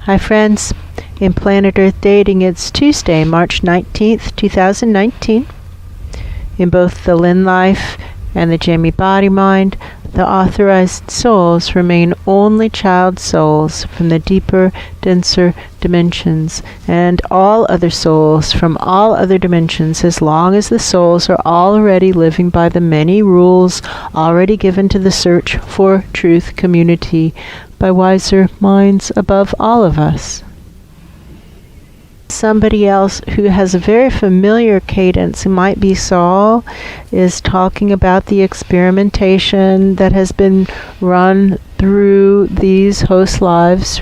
Hi friends, in Planet Earth Dating, it's Tuesday, March 19th, 2019. In both the Lynn Life and the Jamie Body Mind, the authorized souls remain only child souls from the deeper, denser dimensions, and all other souls from all other dimensions, as long as the souls are already living by the many rules already given to the search for truth community by wiser minds above all of us. Somebody else who has a very familiar cadence, it might be Saul, is talking about the experimentation that has been run through these host lives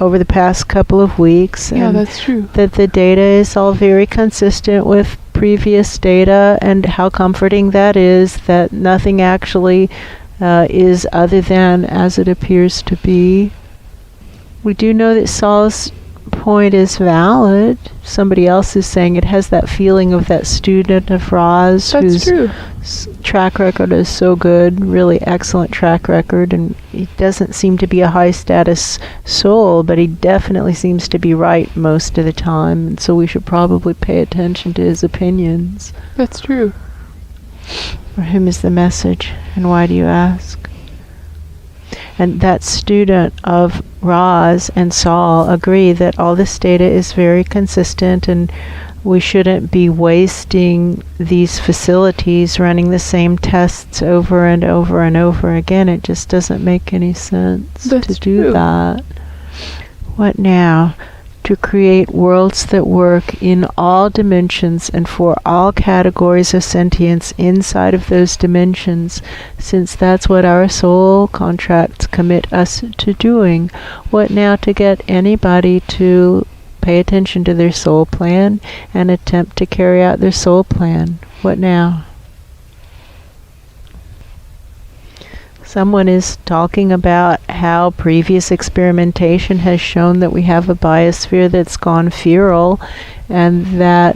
over the past couple of weeks. Yeah, that's true. That the data is all very consistent with previous data, and how comforting that is, that nothing actually is other than as it appears to be. We do know that Saul's point is valid. Somebody else is saying it has that feeling of that student of Ra's whose track record is so good, really excellent track record, and he doesn't seem to be a high status soul, but he definitely seems to be right most of the time, and so we should probably pay attention to his opinions. That's true. For whom is the message, and why do you ask? And that student of Ra's and Saul agree that all this data is very consistent, and we shouldn't be wasting these facilities running the same tests over and over and over again. It just doesn't make any sense to do that. What now? To create worlds that work in all dimensions and for all categories of sentience inside of those dimensions, since that's what our soul contracts commit us to doing. What now to get anybody to pay attention to their soul plan and attempt to carry out their soul plan? What now? Someone is talking about how previous experimentation has shown that we have a biosphere that's gone feral, and that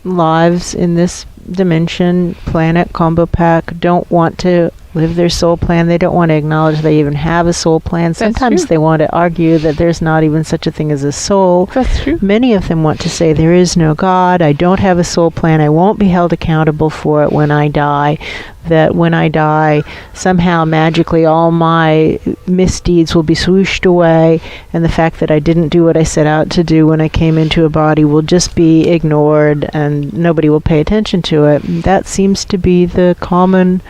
lives in this dimension, planet, combo pack, don't want to live their soul plan. They don't want to acknowledge they even have a soul plan. Sometimes they want to argue that there's not even such a thing as a soul. That's true. Many of them want to say there is no God, I don't have a soul plan, I won't be held accountable for it when I die, that when I die, somehow magically all my misdeeds will be swooshed away, and the fact that I didn't do what I set out to do when I came into a body will just be ignored and nobody will pay attention to it. That seems to be the common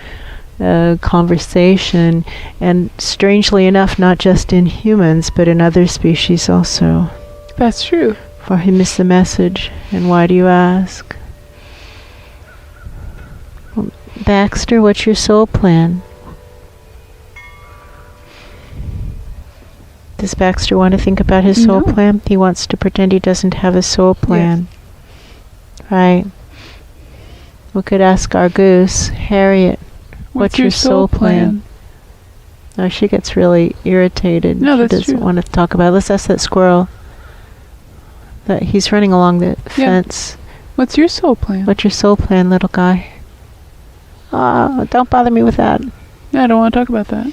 conversation, and strangely enough, not just in humans, but in other species also. That's true. For whom is the message, and why do you ask? Baxter, what's your soul plan? Does Baxter want to think about his soul plan? He wants to pretend he doesn't have a soul plan. Yes. Right. We could ask our goose, Harriet, what's your soul plan? Oh, she gets really irritated. No, that's she doesn't want to talk about it. Let's ask that squirrel. That he's running along the fence. What's your soul plan? What's your soul plan, little guy? Don't bother me with that. Yeah, I don't want to talk about that.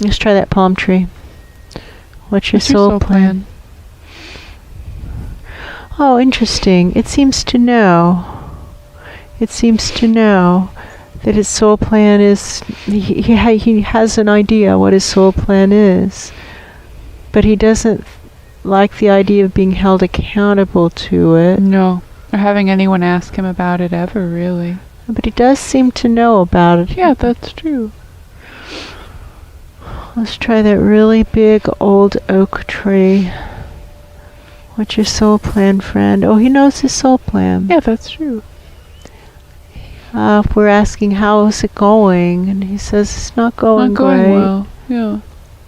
Let's try that palm tree. What's your soul plan? Oh, interesting. It seems to know. It seems to know that his soul plan is, he has an idea what his soul plan is, but he doesn't like the idea of being held accountable to it. No, or having anyone ask him about it ever, really. But he does seem to know about it. Yeah, that's true. Let's try that really big old oak tree. What's your soul plan, friend? Oh, he knows his soul plan. Yeah, that's true. If we're asking how is it going, and he says it's not going great. Well. Yeah.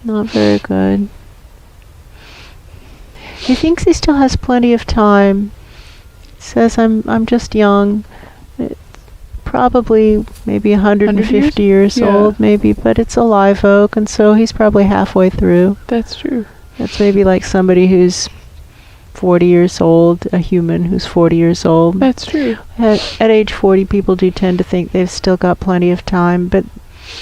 Not very good. He thinks he still has plenty of time. He says I'm just young. It's probably maybe 150 years old, maybe, but it's a live oak, and so he's probably halfway through. That's true. That's maybe like somebody who's 40 years old, a human who's 40 years old. That's true. At age 40, people do tend to think they've still got plenty of time, but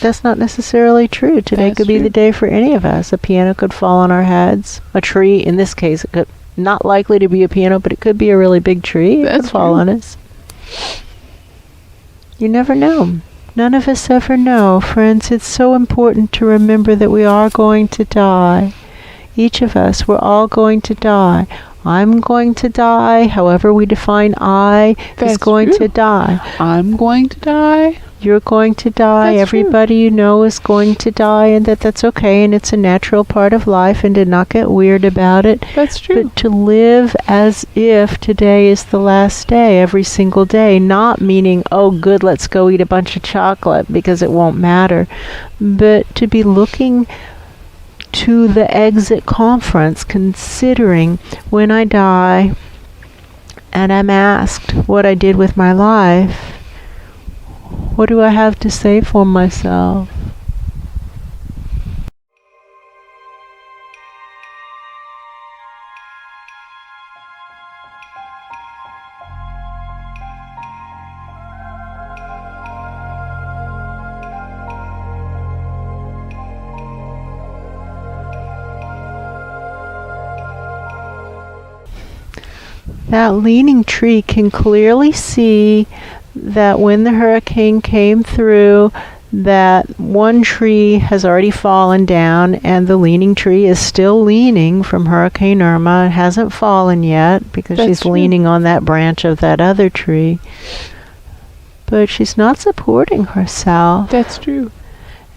that's not necessarily true. Today That's could be true. the day for any of us. A piano could fall on our heads. A tree, in this case, it could not likely to be a piano, but it could be a really big tree. It That's could fall true. on us. You never know. None of us ever know. Friends, it's so important to remember that we are going to die. Each of us, we're all going to die. I'm going to die. However we define I is That's going true. to die. I'm going to die. You're going to die. That's true. Everybody you know is going to die, and that's okay, and it's a natural part of life, and to not get weird about it. That's true. But to live as if today is the last day, every single day, not meaning, oh good, let's go eat a bunch of chocolate because it won't matter, but to be looking to the exit conference, considering when I die and I'm asked what I did with my life, what do I have to say for myself? That leaning tree can clearly see that when the hurricane came through, that one tree has already fallen down, and the leaning tree is still leaning from Hurricane Irma. It hasn't fallen yet because That's she's true. leaning on that branch of that other tree. But she's not supporting herself. That's true.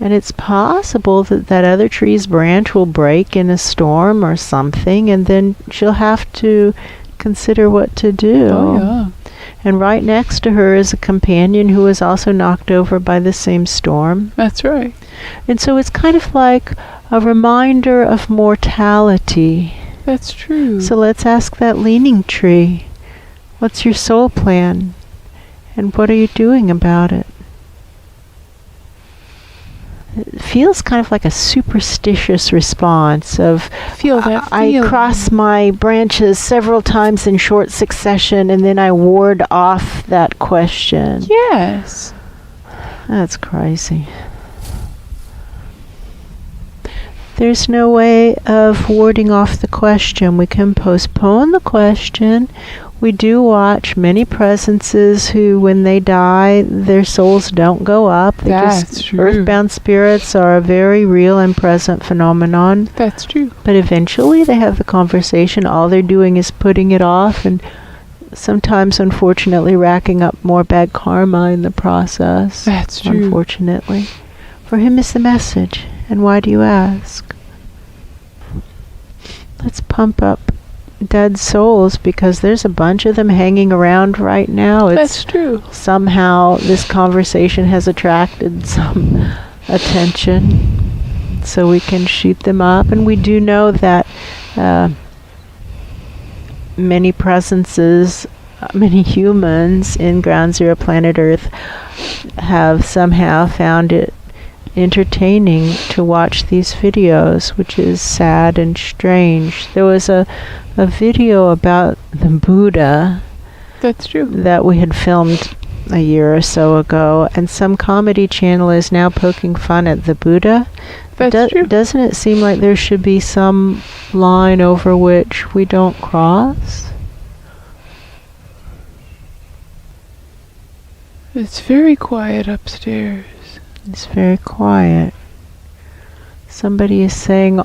And it's possible that that other tree's branch will break in a storm or something, and then she'll have to consider what to do. Oh, yeah. And right next to her is a companion who was also knocked over by the same storm. That's right. And so it's kind of like a reminder of mortality. That's true. So let's ask that leaning tree, what's your soul plan? And what are you doing about it? It feels kind of like a superstitious response of, Feel that I feeling. cross my branches several times in short succession, and then I ward off that question. Yes. That's crazy. There's no way of warding off the question. We can postpone the question. We do watch many presences who, when they die, their souls don't go up. That's true. Earthbound spirits are a very real and present phenomenon. That's true. But eventually they have the conversation. All they're doing is putting it off, and sometimes, unfortunately, racking up more bad karma in the process. That's true. Unfortunately. For whom is the message, and why do you ask? Let's pump up dead souls, because there's a bunch of them hanging around right now. That's true. Somehow this conversation has attracted some attention, so we can shoot them up. And we do know that many presences, many humans in Ground Zero Planet Earth have somehow found it entertaining to watch these videos, which is sad and strange. There was a video about the Buddha That's true. that we had filmed a year or so ago, and some comedy channel is now poking fun at the Buddha. That's true. Doesn't it seem like there should be some line over which we don't cross? It's very quiet upstairs. It's very quiet. Somebody is saying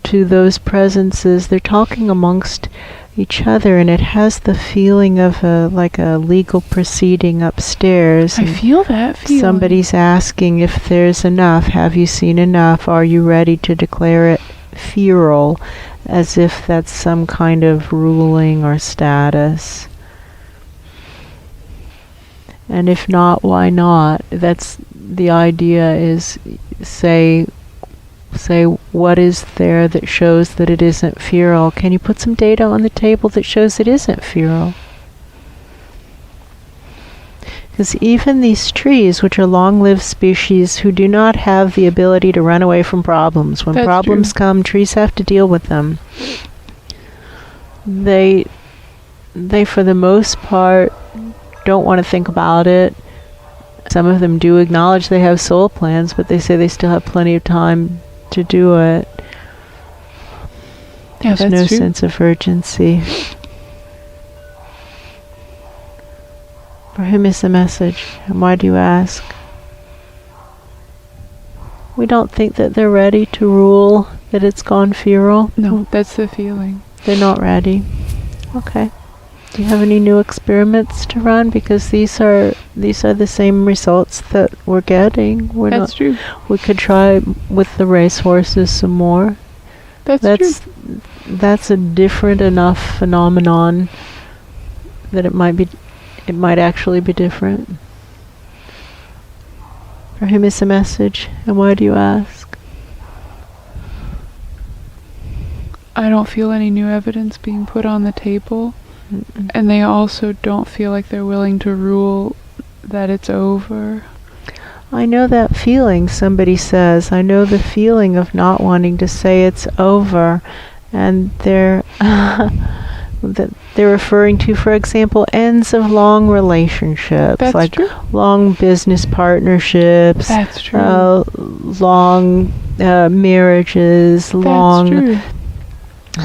to those presences, they're talking amongst each other, and it has the feeling of like a legal proceeding upstairs. I feel that feeling. Somebody's asking if there's enough. Have you seen enough? Are you ready to declare it feral? As if that's some kind of ruling or status. And if not, why not? That's the idea, is say what is there that shows that it isn't feral. Can you put some data on the table that shows it isn't feral? Because even these trees, which are long-lived species who do not have the ability to run away from problems, when That's problems true. come, trees have to deal with them. They for the most part don't want to think about it. some of them do acknowledge they have soul plans, but they say they still have plenty of time to do it. Yeah, There's no that's true. sense of urgency. For whom is the message, and why do you ask? We don't think that they're ready to rule, that it's gone feral. No, that's the feeling. They're not ready. Okay. Do you have any new experiments to run? Because these are the same results that we're getting. That's true. We could try with the racehorses some more. That's true. That's a different enough phenomenon that it might actually be different. For whom is the message, and why do you ask? I don't feel any new evidence being put on the table. Mm-mm. And they also don't feel like they're willing to rule that it's over. I know that feeling, somebody says. I know the feeling of not wanting to say it's over. And they're referring to, for example, ends of long relationships. That's like true. long business partnerships. That's true. Long marriages. Long true.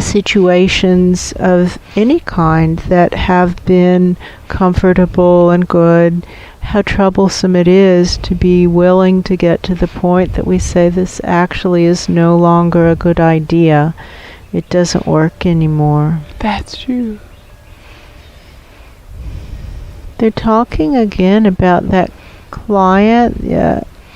situations of any kind that have been comfortable and good. How troublesome it is to be willing to get to the point that we say this actually is no longer a good idea. It doesn't work anymore. That's true. They're talking again about that client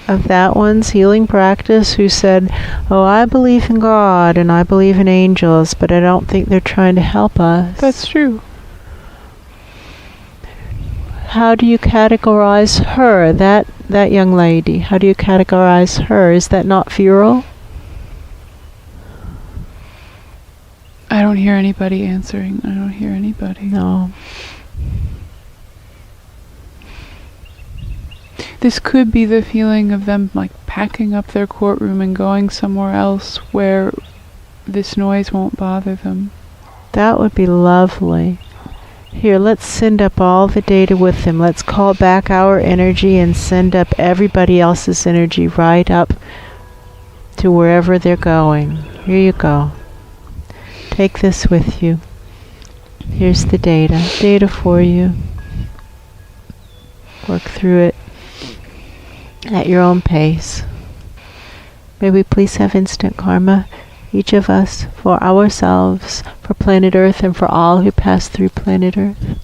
of that one's healing practice who said, "Oh, I believe in God and I believe in angels, but I don't think they're trying to help us." That's true. How do you categorize her, that young lady? How do you categorize her? Is that not feral? I don't hear anybody answering. I don't hear anybody. No. This could be the feeling of them like packing up their courtroom and going somewhere else where this noise won't bother them. That would be lovely. Here, let's send up all the data with them. Let's call back our energy and send up everybody else's energy right up to wherever they're going. Here you go. Take this with you. Here's the data. Data for you. Work through it at your own pace. May we please have instant karma, each of us, for ourselves, for planet Earth, and for all who pass through planet Earth.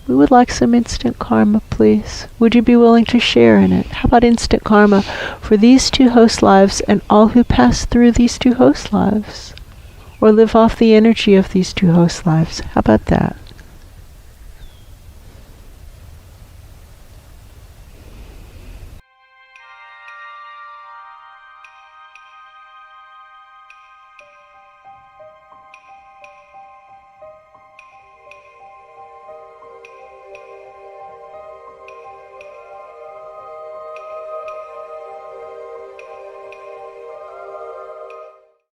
We would like some instant karma, please. Would you be willing to share in it? How about instant karma for these 2 host lives and all who pass through these 2 host lives? Or live off the energy of these 2 host lives? How about that?